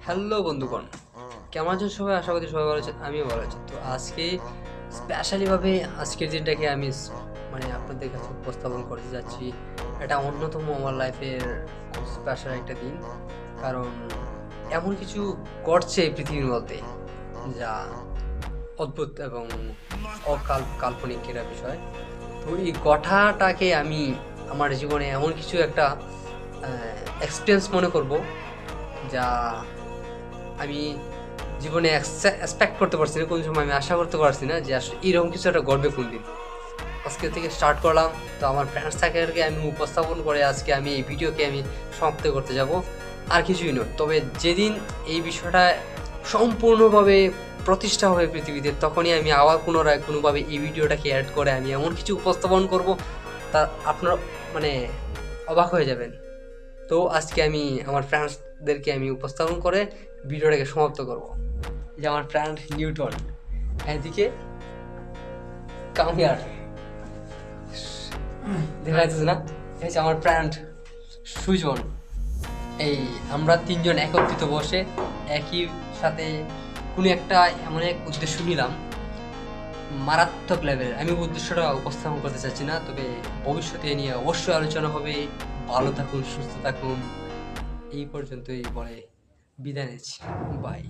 Hello বন্ধুগণ, কেমন আছেন সবাই? আশা করি সবাই ভালো আছেন, আমিও ভালো আছি। তো আজকে স্পেশালিভাবে আজকের দিনটাকে আমি মানে আপনাদের কাছে উপস্থাপন করতে যাচ্ছি। এটা অন্যতম আমার লাইফের খুব স্পেশাল একটা দিন, কারণ এমন কিছু ঘটছে এই পৃথিবীর মধ্যে যা অদ্ভুত এবং কাল্পনিক একটা বিষয়। তো এই কথাটাকে আমি আমার জীবনে এমন কিছু একটা এক্সপিরিয়েন্স মনে করব, যা আমি জীবনে এক্সপেক্ট করতে পারছি না, কোন সময় আমি আশা করতে পারছি না যে আসলে এরকম কিছু একটা ঘটবে কোন দিন। আজকে থেকে স্টার্ট করলাম। তো আমার ফ্রেন্ডস সার্কেলকে আমি উপস্থাপন করে আজকে আমি এই ভিডিওকে আমি সমাপ্ত করতে যাব। আর কিছুই নয়, তবে যেদিন এই বিষয়টা সম্পূর্ণভাবে প্রতিষ্ঠা হবে পৃথিবীতে, তখনই আমি আবার পুনরায় কোনোভাবে এই ভিডিওটাকে অ্যাড করে আমি এমন কিছু উপস্থাপন করব, তা আপনারা মানে অবাক হয়ে যাবেন। তো আজকে আমি আমার ফ্রেন্ডসদেরকে আমি উপস্থাপন করে ভিডিওটাকে সমাপ্ত করব। যে আমার ফ্রেন্ড নিউটন, এদিকে কামিয়ার, দেখা যাচ্ছে না, এই যে আমার ফ্রেন্ড সুজন। এই আমরা তিনজন একত্রিত বসে একই সাথে কোনো একটা এমন এক উদ্দেশ্য নিলাম, মারাত্মক লেভেলের। আমি উদ্দেশ্যটা উপস্থাপন করতে চাচ্ছি না, তবে ভবিষ্যতে নিয়ে অবশ্যই আলোচনা হবে। ভালো থাকুন, সুস্থ থাকুন। এই পর্যন্তই বলে বিদায় নিচ্ছি। বাই।